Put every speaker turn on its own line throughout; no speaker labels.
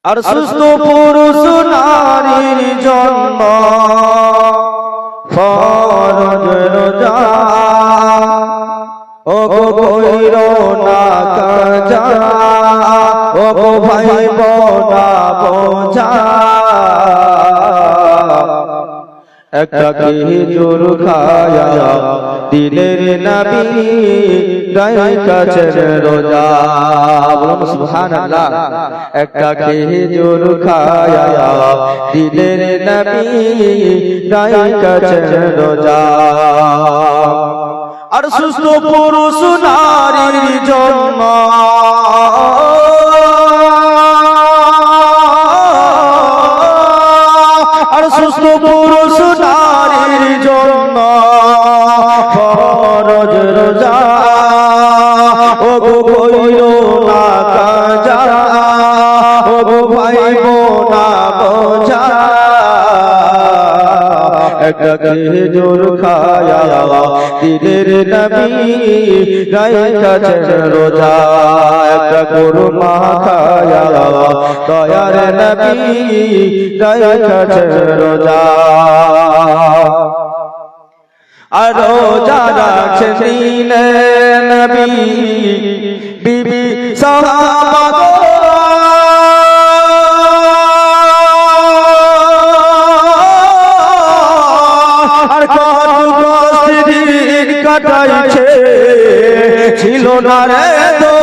আর সুস্থ পুরুষ নারীর জন্য ফরজ রোজা। ও গো কইরো না কাজা, ও গো ভাই বোনা বোঝা। একটা খেজুর খায়া দিলের নবী রাইখাছেন রোজা। বলুন সুবহানাল্লাহ। একটা খেজুর খায়া দিলের নবী রাইখাছেন রোজা। আর সুস্থ পুরুষ নারীর জন্য আর সুস্থ পুরুষ নারীর জন্য ফরজ রোজা। ও গো কইরো না কাজা, ও গো ভাই বোনা বোঝা। একটা খেজুর খায়া দিলের নবী রাইখাছেন রোজা। একটা কুরমা খায়া দয়ার নবী রাইখাছেন রোজা। আর রোজা রাখছেন দিলের নবী বিবি সাহাবা। কাটাইছে ছিল না রে তো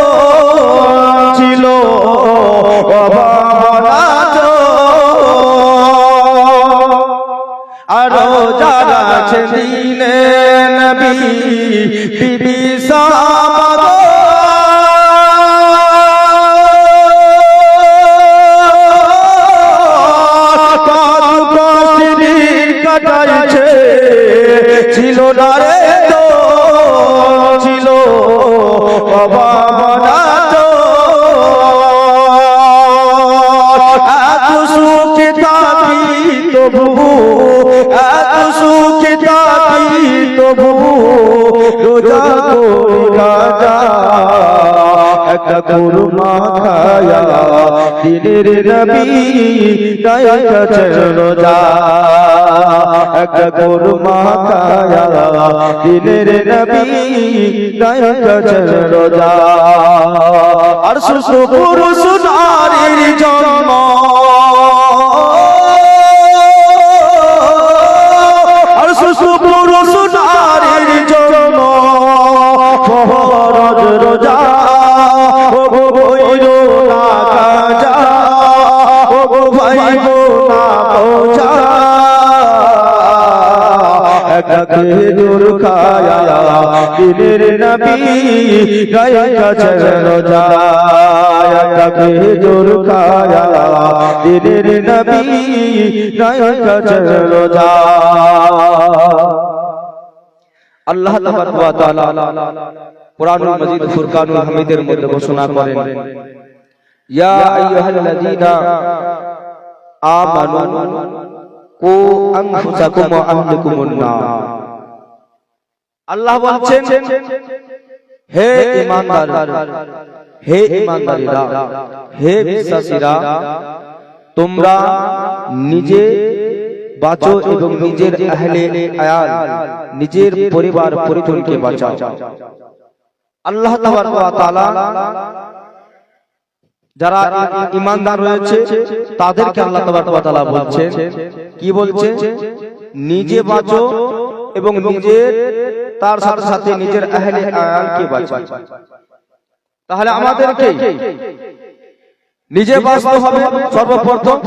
ছিল অভাবনা তো। আর যারা ছিলেন নবী বিবি সাহাবা কাটাইছে ছিল না রে তো ছিল অভাবনা তো। এত সুখে থাকি তবু, এত সুখে থাকি তবু রোজা করি রাজা। একটা কুরমা খায়া দিলের নবী রাইখাছেন রোজা। একটা কুরমা খায়া দিলের নবী রাইখাছেন রোজা। আর সুস্থ পুরুষ নারীর জন্য আর সুস্থ পুরুষ নারীর জন্য ফরজ রোজা। ও গো কইরো না কাজা, ও গো ভাই বোনা বোঝা। একটা খেজুর খায়া দিলের নবী রাইখাছেন রোজা। একটা খেজুর খায়া দিলের নবী রাইখাছেন রোজা। আল্লাহ তাবারক ওয়া তাআলা কুরআনুল মাজিদ ফুরকানুল হামিদের মধ্যে ঘোষণা করেন, ইয়া আইয়ুহাল্লাযীনা আমানু কু আনফুসাকুম ওয়া আহলিকুমুন নার। আল্লাহ বলছেন, হে ঈমানদার, হে ঈমানদারেরা, হে বিশ্বাসীরা, তোমরা নিজে বাঁচো এবং নিজের আহলে আয়াল, নিজের পরিবার পরিজনকে বাঁচাও। আল্লাহ তাবারক ওয়া তাআলা যারা ঈমানদার রয়েছে তাদেরকে আল্লাহ তাবারক ওয়া তাআলা বলছেন, কি বলছে? নিজে বাঁচো এবং নিজের তার সাথে সাথে নিজের আহলে আয়ালকে বাঁচাও। তাহলে আমাদেরকে নিজে বাঁচতে হবে সর্বপ্রথম,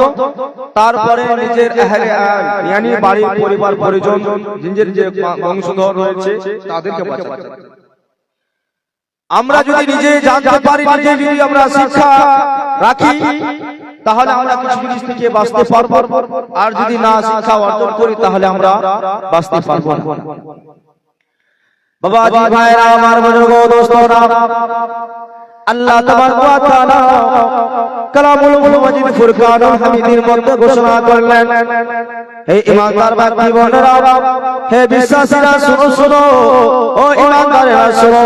তারপরে নিজের আহলে আয়াল यानी বাড়ি পরিবার পরিজন, নিজের যে বংশধর রয়েছে তাদেরকে বাঁচাতে হবে। আমরা যদি নিজে জানতে পারি, নিজে যদি আমরা শিক্ষা রাখি, তাহলে আমরা কিছু জিনিস থেকে বাঁচতে পারবো। আর যদি না শিক্ষা অর্জন করি তাহলে আমরা বাঁচতে পারবো না। বাবাজি ভাইরা আমার, বুজুর্গ দোস্তরা, আল্লাহ তাবারক ওয়া তাআলা কালামুল মাজিদ ফুরকানুল হামিদের মধ্যে ঘোষণা করলেন, হে ইমানদার ভাই বোনেরা, হে বিশ্বাসীরা শুনো শুনো, ও ইমানদারেরা শুনো,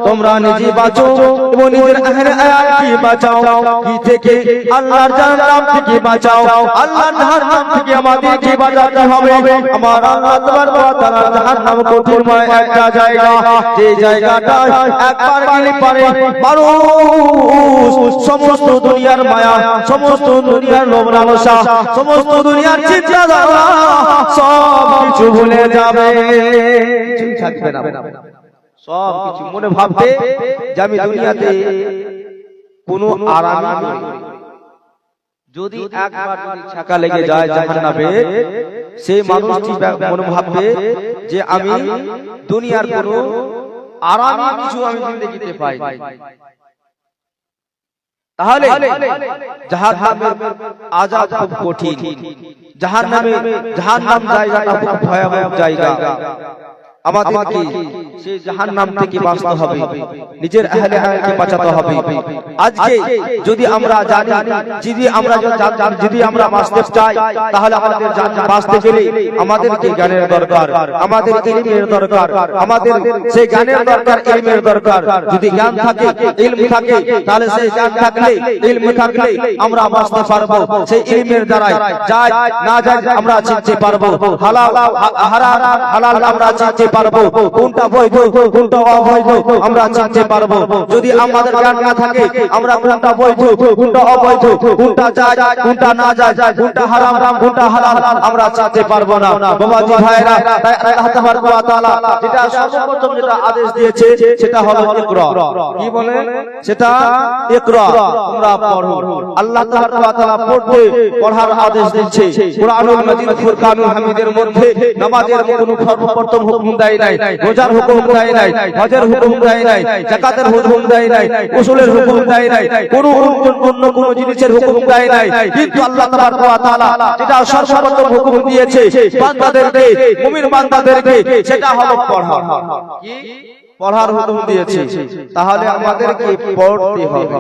তোমরা নিজে বাঁচো এবং নিজের আহলে আয়াত কি বাঁচাও, কি থেকে? আল্লাহর জাহান্নাম থেকে বাঁচাও। আল্লাহর জাহান্নাম থেকে আমাদেরকে বাঁচাতে হবে। আমার আল্লাহ তাবারক ওয়া তাআলা জাহান্নাম কঠিনময় একটা জায়গা, যে জায়গাটা একবার গেলে পারে মানুষ সমস্ত দুনিয়ার মায়া, সমস্ত দুনিয়ার লোভ লালসা, সমস্ত দুনিয়ার চিন্তাধারা সব কিছু ভুলে যাবে, কিছুই থাকবে না। সব কিছু মনে ভাববে যে আমি দুনিয়াতে কোনো আরাম নেই। যদি একবার ছাকা লেগে যায় জাহান্নামে, সেই মানুষটি মনে ভাববে যে আমি দুনিয়ার কোনো আরাম কিছু আমি জিন্দেগিতে পাই। তাহলে জাহান্নামের আযাব খুব কঠিন, জাহান্নাম জায়গাটা খুব ভয়াবহ জায়গা। আমাদেরকে সেই জাহান্নাম থেকে বাঁচতে হবে, নিজের আহলে হায়াতকে বাঁচাতে হবে। আজকে যদি আমরা জানি, যদি আমরা বাঁচতে চাই, তাহলে আমাদের বাঁচতে গেলে আমাদেরকে জ্ঞানের দরকার, আমাদের ইলমের দরকার, আমাদের সেই জ্ঞানের দরকার, ইলমের দরকার। যদি জ্ঞান থাকে, ইলম থাকে, তাহলে সেই জ্ঞান থাকলে, ইলম থাকলে আমরা বাঁচতে পারবো। সেই ইলমের দ্বারাই যায় না যায় আমরা চিনতে পারবো, হালাল হারাম হালাল আমরা চিনতে পারবো, কোনটা বৈধ কোনটা অবৈধ আমরা চিনতে পারবো। যদি আমাদের জ্ঞান না থাকে, আমরা কোনটা বৈধ কোনটা অবৈধ, কোনটা যায় কোনটা না যায়, কোনটা হারাম কোনটা হালাল আমরা চিনতে পারবো না। বাবাজি ভাইরা, তাই আল্লাহ তাবারক ওয়া তাআলা যেটা সর্বপ্রথম যেটা আদেশ দিয়েছে সেটা হলো ইকরা। কি বলে? সেটা ইকরা, তোমরা পড়ো। আল্লাহ তাবারক ওয়া তাআলা পড়ার আদেশ দিচ্ছে। কুরআনুল মাজিদ ফুরকানুল হামিদের মধ্যে নামাজের কোনো সর্বপ্রথম হুকুম দেয় নাই, রোজার হুকুম দেয় নাই, হজের হুকুম দেয় নাই, যাকাতের হুকুম দেয় নাই, উসুলের হুকুম দেয় নাই, কোনো জিনিসের হুকুম দেয় নাই। কিন্তু আল্লাহ তাবারক ওয়া তাআলা যেটা সর্বপ্রথম হুকুম দিয়েছে বান্দাদেরকে, মুমিন বান্দাদেরকে, সেটা হলো পড়া। কি? পড়ার হুকুম দিয়েছে। তাহলে আমাদেরকে পড়তে হবে।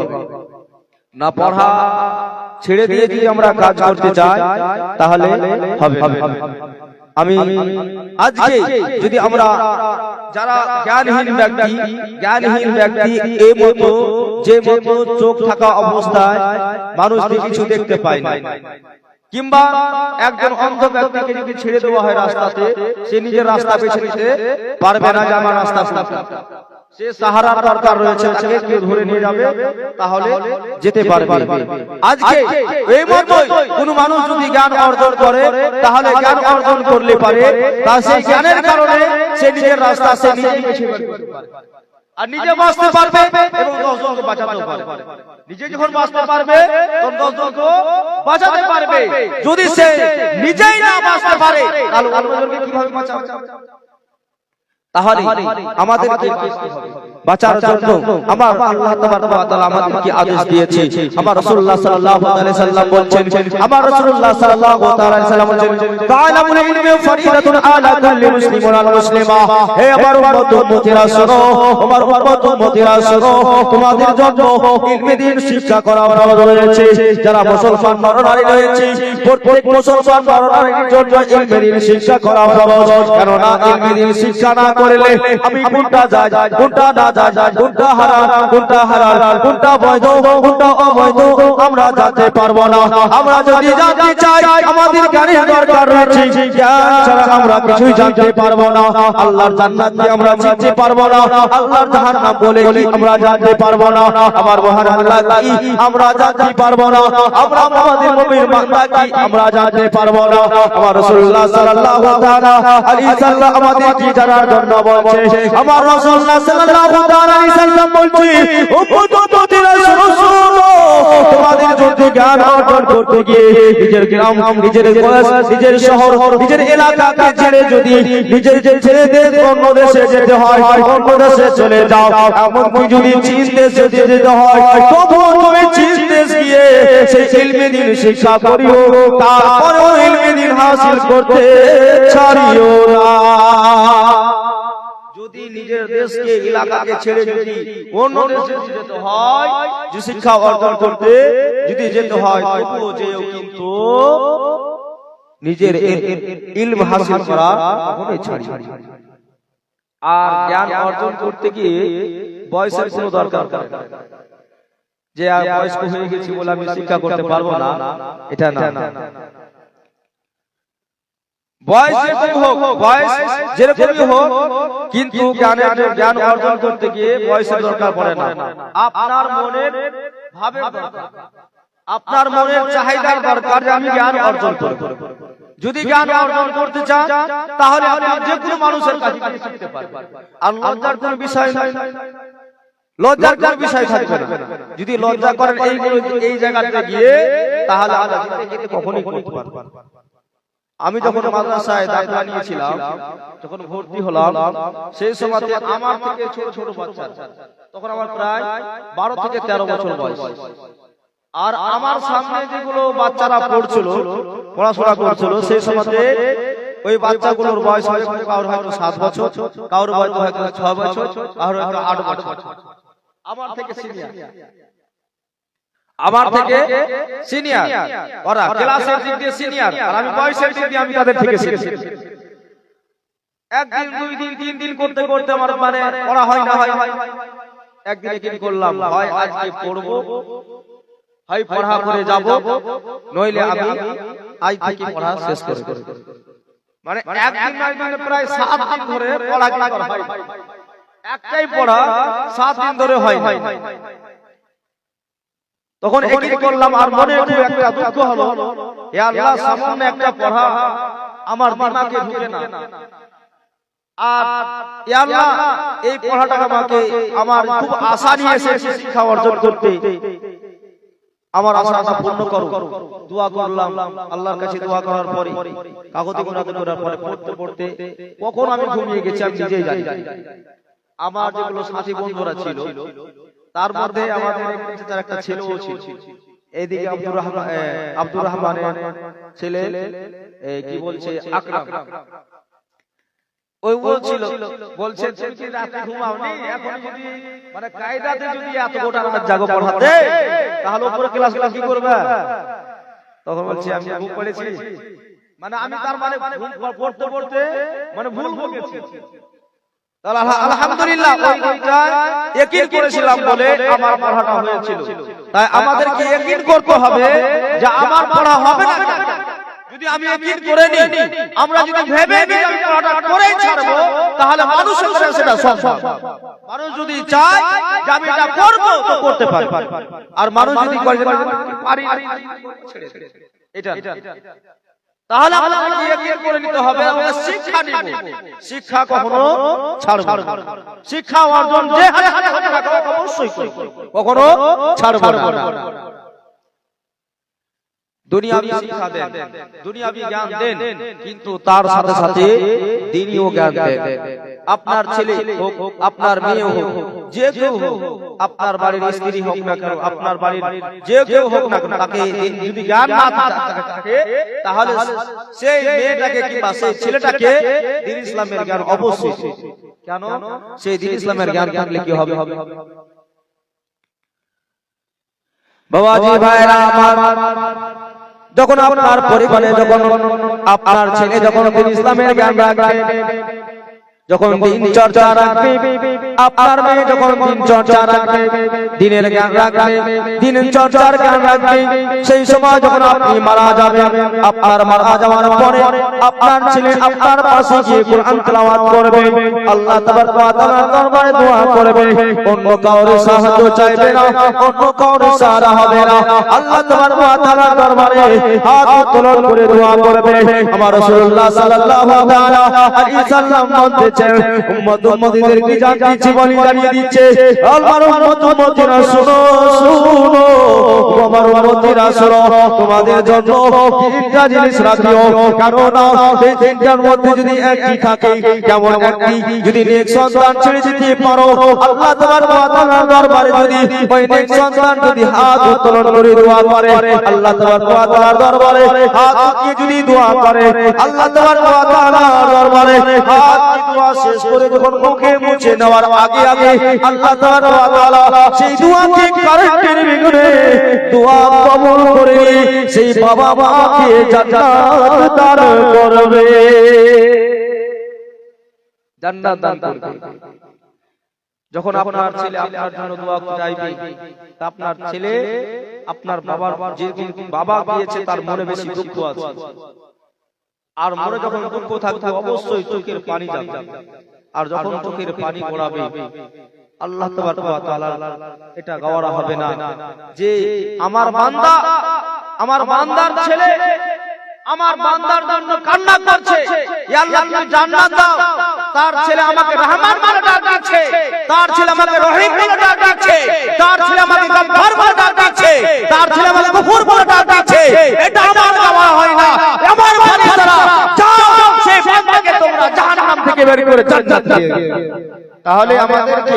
না পড়া ছেড়ে দিয়ে যদি আমরা কাজ করতে চাই তাহলে হবে। আমি আজকে যদি আমরা যারা জ্ঞানহীন ব্যক্তি এই মতো যে মতো চোখ থাকা অবস্থায় মানুষ কিছু দেখতে পায় না, কিংবা একজন অন্ধ ব্যক্তিকে যদি ছেড়ে দেওয়া হয় রাস্তাতে, সে নিজের রাস্তা বেছে নিতে পারবে না যে আমার রাস্তা, সে সাহারার দরকার রয়েছে, তাকে কেউ ধরে নিয়ে যাবে তাহলে যেতে পারবে। আজকে এই মতো কোন মানুষ যদি জ্ঞান অর্জন করে, তাহলে জ্ঞান অর্জন করলে পারে, তা সেই জ্ঞানের কারণে সে নিজের রাস্তা সে নিজে বেছে নিতে পারে, আর নিজে বাঁচতে পারবে এবং 10 জনকে বাঁচাতে পারবে। নিজে যখন বাঁচতে পারবে তখন 10 জনকে বাঁচাতে পারবে। যদি সে নিজেই না বাঁচতে পারে তাহলে অন্যজনকে কিভাবে বাঁচাবে? তাহলে আমাদেরকে বাঁচার জন্য আমার আল্লাহ তাবারক ওয়া তাআলা আমাদেরকে আদেশ দিয়েছে। আমার রাসূলুল্লাহ সাল্লাল্লাহু আলাইহি সাল্লাম বলেন, আমার রাসূলুল্লাহ সাল্লাল্লাহু আলাইহি সাল্লাম বলেন, তাআলামুল ইলমি ফরিদাতুন আলা কুল্লি মুসলিমিন ওয়াল মুসলিমা। হে আমার উম্মত উম্মতিরা শুনো, আমার উম্মত উম্মতিরা শুনো, তোমাদের জন্য ইলমি দ্বীন শিক্ষা করা ফরজ রয়েছে। যারা মুসলমান নরনারী রয়েছে, প্রত্যেক মুসলমান নরনারীর জন্য ইলমি দ্বীন শিক্ষা করা ফরজ। কারণ ইলমি দ্বীন শিক্ষা না করলে আমি কোনটা যায় কোনটা না যায়, কোনটা হারাম কোনটা বৈধ কোনটা অবৈধ আমরা জানতে পারবো না। আমরা যদি জানতে চাই আমাদের জ্ঞানের দরকার রয়েছে, জ্ঞান ছাড়া আমরা কিছুই জানতে পারবো না। আল্লাহর জান্নাত কি আমরা চিনতে পারবো না, আল্লাহর জাহান্নাম বলে কি আমরা জানতে পারবো না, আমার মহান আল্লাহ কি আমরা জানতে পারবো না, আমরা আমাদের মুমিন বান্দা কি আমরা জানতে পারবো না। আমার রাসূলুল্লাহ সাল্লাল্লাহু তাআলা আলাইহি সাল্লাম আমাদের কি জানার জন্য বলছে। আমার রাসূলুল্লাহ সাল্লাল্লাহু তাআলা আলাইহি সাল্লাম বলছে, উম্মতিরা শুনো, তোমাদের যদি জ্ঞান অর্জন করতে গিয়ে নিজের গ্রাম, নিজের দেশ, নিজের শহর, নিজের এলাকাকে ছেড়ে যদি নিজের ছেড়ে অন্য দেশে যেতে হয়, অন্য দেশে চলে যাও। এমনকি যদি চীন দেশে যেতে হয়, তবুও তুমি চীন দেশ গিয়ে সেই ইলমে দ্বীন শিক্ষা করিও, তারপরেও ইলমে দ্বীন হাসিল করতে ছাড়িও না। যদি নিজের দেশকে এলাকাকে ছেড়ে যদি অন্য দেশে যেতে হয়, যে শিক্ষা অর্জন করতে যদি যেতে হয়, তবুও যেও কিন্তু নিজের ইলম হাসিল করা কখনোই ছাড়ি। আর জ্ঞান অর্জন করতে গিয়ে বয়সের কোনো দরকার নেই, যে আর বয়স্ক হয়ে গেছি বলে আমি শিক্ষা করতে পারবো না, এটা না। বয়স যেরকমই হোক, কিন্তু জ্ঞান অর্জন করতে গিয়ে বয়সের দরকার পড়ে না। আপনার মনের ভাবের দরকার, আপনার মনের চাহিদার দরকার যে আমি জ্ঞান অর্জন করব। যদি জ্ঞান অর্জন করতে চান তাহলে আপনি যে কোনো মানুষের কাছে শিখতে পারবেন। আর লজ্জার কোনো বিষয় নাই, লজ্জার কোনো বিষয় থাকবে না। যদি লজ্জা করেন এই জায়গাতে গিয়ে, তাহলে আমরা জিন্দেগিতে কখনোই করতে পারবো না। আমি যখন মাদ্রাসায় দাখিলা নিয়েছিলাম, যখন ভর্তি হলাম, সেই সময়তে আমার থেকে ছোট ছোট বাচ্চা, তখন আমার প্রায় 12 থেকে 13 বছর বয়স। আর আমার সামনে যেগুলো বাচ্চারা পড়াশোনা করছিল, সেই সময়তে ওই বাচ্চাগুলোর বয়স হয়তো কারোর হয়তো 7 বছর, কারোর হয়তো 6 বছর, কারোর হয়তো 8 বছর। আমার থেকে সিনিয়র, ওরা ক্লাসের দিক দিয়ে সিনিয়র, আর আমি বয়সের দিক দিয়ে আমি তাদের থেকে সিনিয়র। একদিন, 2 দিন, 3 দিন করতে করতে আমার মানে পড়া হয় না। একদিনে কি করলাম, হয় আজকে পড়বো, হয় পড়া করে যাব, নইলে আমি আজ থেকে পড়া শেষ করে দেব। মানে একদিন নয়, প্রায় 7 দিন ধরে পড়া হয়। একটাই পড়া 7 দিন ধরে হয়। তখন একই করলাম, আর মনে খুব একটা দুঃখ হলো, হে আল্লাহ, সামান্য একটা পড়া আমার দিমাগে ঢুকে না। আর হে আল্লাহ, এই পড়াটা আমাকে আমার খুব আশা নিয়ে এসেছি শিক্ষা অর্জন করতে, আমার আশা পূর্ণ করো। দোয়া করলাম, আল্লাহর কাছে দোয়া করার পরে, কাগজে গোনাতে করার পরে, পড়তে পড়তে কখন আমি ঘুমিয়ে গেছি আমি নিজেই জানি। আমার যেগুলো সাথী বন্ধুরা ছিল, তার মধ্যে আমাদের একটা ছেলেও ছিল। এইদিকে আব্দুর রহমানের ছেলে, কি বলছে, আকরাম, ওই ছিল। বলছে তুমি কি রাতে ঘুমাওনি? এখন যদি মানে কায়দাতে যদি এত গোটা রাত জাগো পড়াতে, তাহলে উপরে ক্লাস কি করবে? তখন বলছি আমি ঘুম পড়েছি, মানে আমি তার মানে পড়তে পড়তে মানে ভুল গেছি। আলহামদুলিল্লাহ, ওইটা ইয়াকিন করেছিলাম বলে আমার পড়াটা হয়েছিল। তাই আমাদেরকে ইয়াকিন করতে হবে যে আমার পড়া হবে না। যদি আমি ইয়াকিন করে নিই, আমরা যদি ভেবে নিই আমি পড়াটা করেই ছাড়বো, তাহলে মানুষের কাছে সেটা সম্ভব। মানুষ যদি চায় যে আমি এটা করব, তো করতে পারে। আর মানুষ যদি করে পারি ছেড়ে দেয়, এটা তাহলে আমাদেরকে ইয়াকিন করে নিতে হবে আমরা শিক্ষা নিব। শিক্ষা কখনো ছাড়ব না। শিক্ষা অর্জন যে হারে হারে হতে থাকে অবশ্যই করব, কখনো ছাড়ব না। দুনিয়াবি শিক্ষা দেন, দুনিয়াবি জ্ঞান দেন, কিন্তু তার সাথে সাথে দ্বীনীয় জ্ঞান দেন। আপনার ছেলে হোক, আপনার মেয়ে হোক, যে কেউ হোক, আপনার বাড়ির স্ত্রী হোক না কেন, আপনার বাড়ির যে কেউ হোক না কেন, তাকে যদি জ্ঞান না থাকে, তাহলে সেই মেয়েটাকে কিংবা সেই ছেলেটাকে দ্বীন ইসলামের জ্ঞান অবশ্যই। কেন? সেই দ্বীন ইসলামের জ্ঞান থাকলে কি হবে? বাবাজি ভাইরা আমার, যখন আপনার পরিবারে, যখন আপনার ছেলে যখন দ্বীন ইসলামের জ্ঞান রাখবে, যখন দিন চর্চা রাখবে, আপনার মেয়ে যখন দিন চর্চা রাখবে, দিনের জ্ঞান রাখবে, দিন চর্চার জ্ঞান রাখবে, সেই সময় যখন আপনি মারা যাবেন, আপনার মারা যাওয়ার পরে আপনার ছেলে আপনার পাশে গিয়ে কোরআন তেলাওয়াত করবে, আল্লাহ তাবারক ওয়া তাআলার দরবারে দোয়া করবে, অন্য কারোর সাহায্য চাইবে না, অন্য কারোর সাহারা হবে না, আল্লাহ তাবারক ওয়া তাআলার দরবারে হাত উত্তোলন করে দোয়া করবে। আমার রাসূলুল্লাহ সাল্লাল্লাহু তাআলা আলাইহি সাল্লাম বলতে উম্মত উম্মতিদেরকে জানিয়ে বলি জানিয়ে দিচ্ছে, আমার উম্মত উম্মতিরা শুনো শুনো, আমার উম্মতিরা শুনো, তোমাদের জন্য তিনটা জিনিস রাখিও, কারণ এই তিনটার মধ্যে যদি একটি থাকে, যেমন একটি যদি নেক সন্তান ছেড়ে দিতে পারো, আল্লাহ তাবারক ওয়া তাআলার দরবারে যদি ওই নেক সন্তান যদি হাত উত্তোলন করে দোয়া করে, আল্লাহ তাবারক ওয়া তাআলার দরবারে হাত উঠিয়ে যদি দোয়া করে, আল্লাহ তাবারক ওয়া তাআলার দরবারে হাত উঠিয়ে দোয়া শেষ করে যখন মুখে মুছে নেওয়ার আগে আগে আল্লাহ তাআলা সেই দোয়াকে কারেন্টের বিঘ্নে দোয়া কবুল করে সেই বাবা মাকে জান্নাত দান করবে, জান্নাত দান করবে। যখন আপনার ছেলে আপনার জন্য দোয়া চাইবে, আপনার ছেলে আপনার বাবার যে বাবা গিয়েছে তার মনে বেশি দুঃখ আছে, আর মনে যখন দুঃখ থাকবে অবশ্যই চোখের পানি যাবে, আর যখন চোখের পানি গড়াবে আল্লাহ তাবারক ওয়া তাআলা এটা গাওয়ারা হবে না যে আমার বান্দা আমার বান্দার ছেলে আমার বান্দার জন্য কান্না করছে, ইয়া আল্লাহ তুমি জান্নাত দাও, তার ছেলে আমাকে রহমান বলে ডাক দিচ্ছে, তার ছেলে আমাকে রহিম বলে ডাক দিচ্ছে, তার ছেলে আমাকে গফফার বলে ডাক দিচ্ছে, তার ছেলে আমাকে গফুর বলে ডাক দিচ্ছে, এটা আমার গাওয়া হয় না। আমার বান্দারা যাও সেই বান্দাকে তোমরা জাহান্নাম থেকে বের করে জান্নাত দিয়ে দাও। তাহলে আমাদেরকে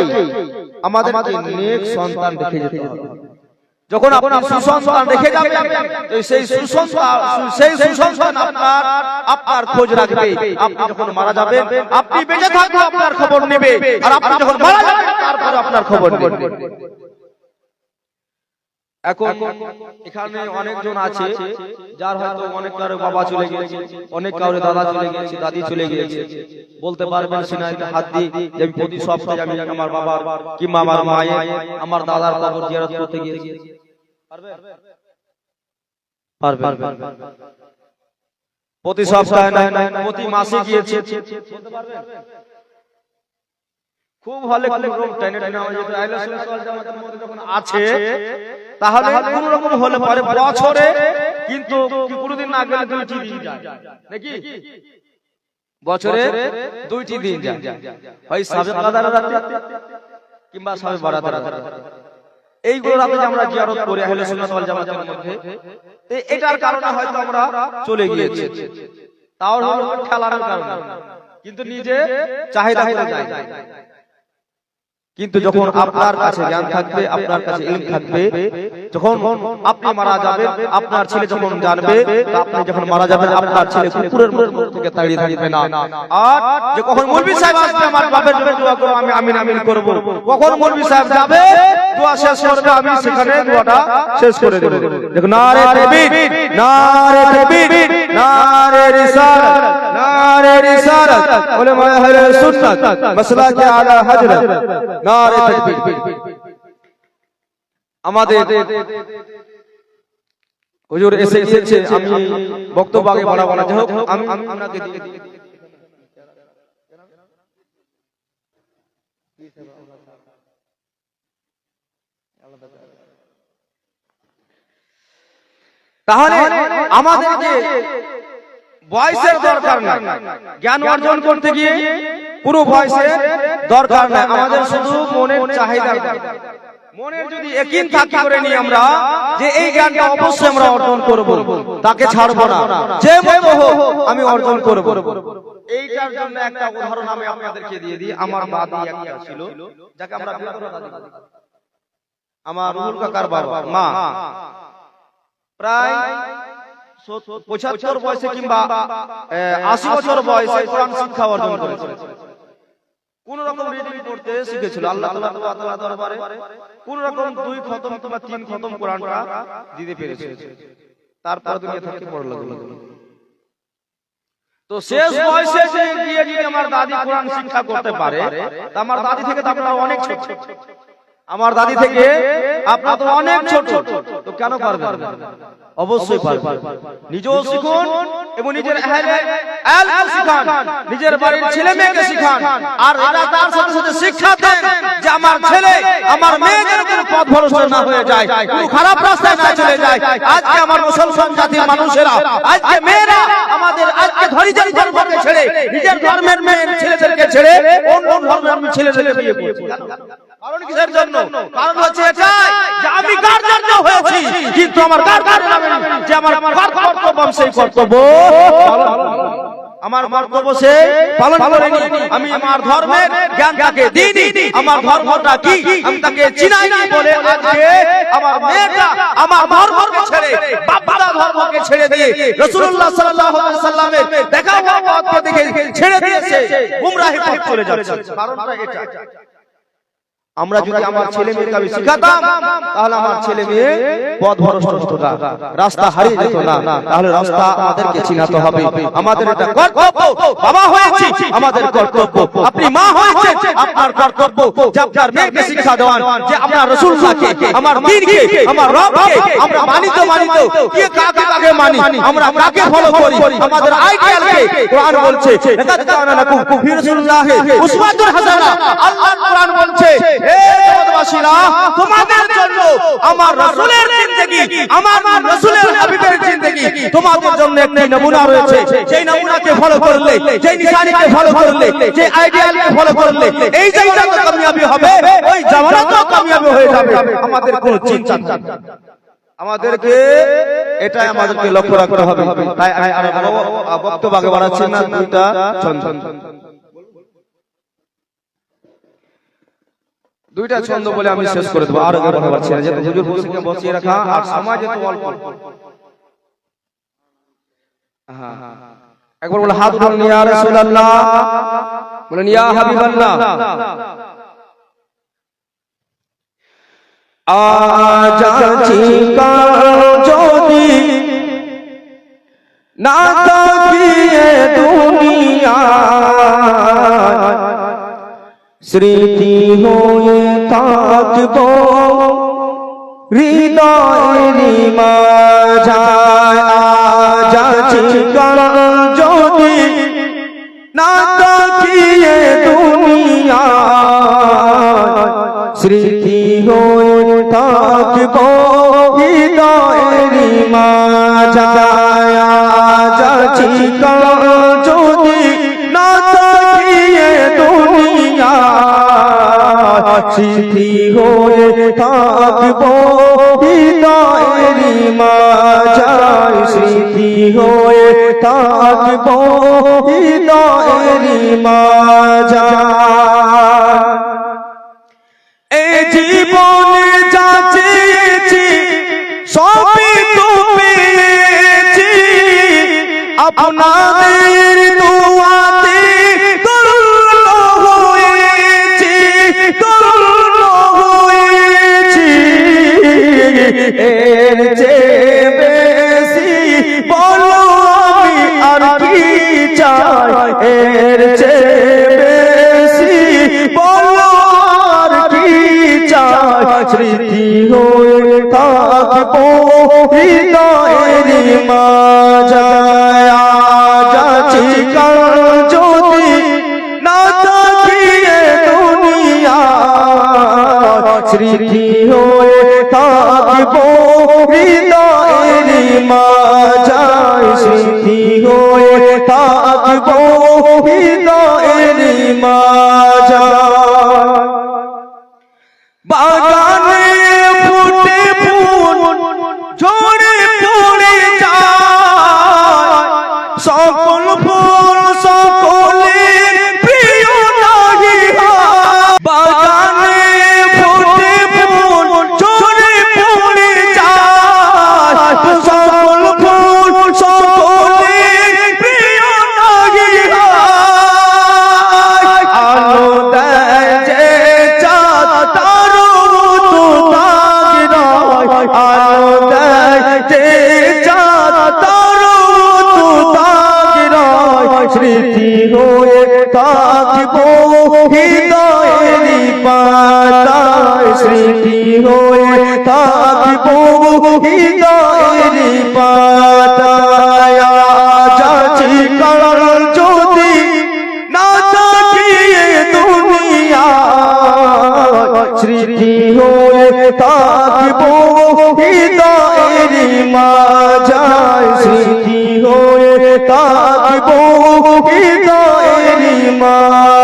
নেক সন্তান রেখে যেতে হবে। যখন আপনি সুসন্তান রেখে যাবেন সেই সুসন্তান আপনার খোঁজ রাখবে, আপনি যখন মারা যাবেন আপনি বেঁচে থাকলে আপনার খবর নেবে, আর আপনি যখন মারা যাবেন তারপরে আপনার খবর নেবে। এখন এখানে অনেকজন আছে যার হয়তো অনেক কারো বাবা চলে গিয়েছে, অনেক কারো দাদা চলে গিয়েছে, দাদি চলে গিয়েছে, বলতে পারবেন সিনায় হাত দিয়ে যে আমি প্রতি সপ্তাহে আমি আমার বাবার কিংবা আমার মায়ের আমার দাদার কবর জিয়ারত করতে গিয়েছি, পারবেন? প্রতি সপ্তাহে নয় প্রতি মাসে গিয়েছে, বলতে পারবেন? খুব ভালো কোন টেনে টেনে আমাদের আহলে সুন্নাত ওয়াল জামাতের মধ্যে যখন আছে তাহলে কোন রকম হলে পারে বছরে, কিন্তু কোনদিন না গেলে দুইটি দিন যায় নাকি, বছরে দুইটি দিন যায়, হয় সাবে কাদার রাতে কিংবা সাবে বারাতের রাতে। এইগুলো রাতে যে আমরা জিয়ারত করি আহলে সুন্নাত ওয়াল জামাতের মধ্যে, এটার কারণে হয়তো আমরা চলে গিয়েছি, তাও হলো খেলার কারণে, কিন্তু নিজে চাহিদা হয়ে যায়। কিন্তু যখন আপনার কাছে জ্ঞান থাকবে, আপনার কাছে ইলম থাকবে, যখন আপনি মারা যাবেন আপনার ছেলে যখন জানবে, আপনি যখন মারা যাবেন আপনার ছেলে কুকুরের মুখ থেকে তাড়িয়ে থাকবে না। আর যে কখন মৌলভী সাহেব আসবে আমার বাপের জন্য দোয়া করব, আমি আমিন আমিন করব, কখন মৌলভী সাহেব যাবে দোয়া শেষ করবে, আমি সেখানে দোয়াটা শেষ করে দেব। দেখুন নারে তাকবীর, নারে তাকবীর, নারে রিসালাত, নারে রিসালাত, উলামা আহলে সুন্নাত মাসলাকে আলা হযরত, নারে তাকবীর। আমাদের হুজুর এসেছে, আমি বক্তব্য আগে বাড়াবো না, যাই হোক আমি আপনাকে দিয়ে দিই। তাহলে আমাদেরকে বয়সের দরকার নাই, জ্ঞান অর্জন করতে গিয়ে পুরো বয়সের দরকার নাই, আমাদের শুধু মনের চাহিদা, মনের যদি ইয়াকিন থাকি করে নিয়ে আমরা যে এই জ্ঞানটা অবশ্যই আমরা অর্জন করব, তাকে ছাড়বো না, যে মতো হোক আমি অর্জন করব। এইটার জন্য একটা উদাহরণ আমি আপনাদেরকে দিয়ে দিই। আমার দাদি একটা ছিল, যাকে আমরা বেদনা দাদি বলি, আমার রুহুল কাকার বাবা মা, প্রায় 75 বয়সে কিংবা 80 বছর বয়সে কোরআন শিক্ষা অর্জন করেছে। কোন রকম রিডিং করতে শিখেছিল, আল্লাহ তাআলা দরবারে কোন রকম 2 খতম অথবা 3 খতম কোরআনটা দিতে পেরেছে, তারপর দুনিয়া থেকে পড়লো। তো শেষ বয়সে যে গিয়ে যদি আমার দাদি কোরআন শিক্ষা করতে পারে, তা আমার দাদি থেকে তো আপনারা অনেক ছোট, আমার দাদি থেকে আপনারা তো অনেক ছোট, তো কেন পারবেন? অবশ্যই পারবেন। নিজেও শিখুন এবং নিজের আহলে শিখান, নিজের বাড়ির ছেলে মেয়েকে শিখান, আর এরা তার সাথে সাথে শিক্ষা দেন যে আমার ছেলে আমার মেয়ে যেন কোনো পথ ভ্রষ্ট না হয়ে যায়, কোনো খারাপ রাস্তায় না চলে যায়। আজকে আমার মুসলমান জাতির মানুষেরা, আজকে মেয়েরা আমাদের আজকে ধরিজের ধর্মকে ছেড়ে, নিজের ধর্মের মেয়ের ছেলেদেরকে ছেড়ে অন্য ধর্মের ছেলেদেরকে বিয়ে করছে। কারণ কিসের জন্য? কারণ হচ্ছে এটাই যে আমি গার্জিয়ান হয়েছি, কিন্তু আমার গার্জিয়ান যে আমার কর্তব্য সেই কর্তব্য আমার কর্তব্য সে পালন করেনি, আমি আমার ধর্মের জ্ঞান তাকে দিইনি, আমার ধর্মটা কি আমি তাকে চিনাইনি বলে আজকে আমার মেয়েটা আমার ধর্মকে ছেড়ে বাপদাদা ধর্মকে ছেড়ে দিয়ে রাসূলুল্লাহ সাল্লাল্লাহু আলাইহি সাল্লামের দেখা হওয়া পথকে দেখে ছেড়ে দিয়েছে, গুমরাহি পথে চলে যাচ্ছে। কারণটা এটা, আমরা যদি আমার ছেলে মেয়েকে আমি শিখাতাম তাহলে আমার ছেলে মেয়ে পথ ভ্রষ্ট হতো না, রাস্তা হারিয়ে যেত না। তাহলে রাস্তা আমাদেরকে চিনাতে হবে, আমাদের এটা কর্তব্য। বাবা হয়েছি আমাদের কর্তব্য, আপনি মা হয়েছেন আপনার কর্তব্য যে আপনার মেয়েকে শিক্ষা দেওয়ান যে আমরা রাসূলুল্লাহকে, আমার দ্বীনকে, আমার রবকে আমরা মানি তো কি কাকে মানি, আমরা কাকে ফলো করি, আমাদের আইডিয়ালকে কোরআন বলছে লাকাদ কানা লাকুম ফি রাসূলিল্লাহি উসওয়াতুন হাসানাহ। আল্লাহর কোরআন বলছে তোমাদের জন্য আমার রাসূলের জিন্দেগি, আমার রাসূলের হাবিবের জিন্দেগি তোমাদের জন্য একটি নমুনা রয়েছে। সেই নমুনাকে ফলো করলে, সেই নিশানিকে ফলো করলে, যে আইডিয়ালকে ফলো করলে এই জায়গাটা তো কামিয়াবি হবে, ওই জামানাতেও কামিয়াবি হয়ে যাবে। আমাদের কোনো চিন্তা নেই, আমাদেরকে এটাই আমাদেরকে লক্ষ্য রাখতে হবে। তাই আর বক্তব্য আগে বাড়াচ্ছি না, দুইটা ছন্দ বলে আমি শেষ করে দেবো, আর আগে বলতে পারছি না, যেহেতু হুজুর বসে বসিয়ে রাখা আর সমাজে তো অল্প। একবার বলে হাত উঠান, ইয়া রাসূলুল্লাহ, বলেন ইয়া হাবিবাল্লাহ। আজাছি কাল যদি না তাকিয়ে দুনিয়া, স্মৃতি হয়ে থাকব হৃদয়ের মাঝায়। আজাছি কাল যদি না তাকিয়ে দুনিয়া, স্মৃতি হয়ে থাকব হৃদয়ের মাঝায়। আজাছি কাল যদি না তাকিয়ে দুনিয়া, স্মৃতি হয়ে থাকব হৃদয়ের মাঝায়, স্মৃতি হয়ে থাকব হৃদয়ের মাঝায়। এই জীবনে যা চেয়েছি সবই তো পেয়েছি, আপনাদের দুয়াতে ধন্য হয়েছি, ধন্য হয়েছি। এর চেয়ে বেশি বলো আমি আর কি চাই, এর চেয়ে বেশি বলো আর কি চাই। স্মৃতি হয়ে থাকব হৃদয়ের মাঝায়। আজাছি কাল যদি না তাকিয়ে দুনিয়া, স্মৃতি হয়ে থাকব হৃদয়ের মাঝায়, স্মৃতি হয়ে থাকব হৃদয়ের মাঝায়। বাগানে ফুটে ফুল ঝরে পড়ে যায়, সকল ফুল সকলের প্রিয় নাহি হয়। বাগানে ফুটে ফুল ঝরে পড়ে যায়, সকল ফুল সকলের প্রিয় নাহি হয়। আলো দেয় যে চাঁদ তারও তো দাগ নয়, আলো দেয় যে চাঁদ তারও তো দাগ নয়। স্মৃতি হয়ে থাকব হৃদয়ের পাতায়, স্মৃতি হয়ে থাকব হৃদয়ের পাতায়। আজাছি কাল যদি না তাকিয়ে দুনিয়া, স্মৃতি হয়ে থাকব হৃদয়ের মাঝায়, স্মৃতি হয়ে থাকব হৃদয়ের মাঝায়।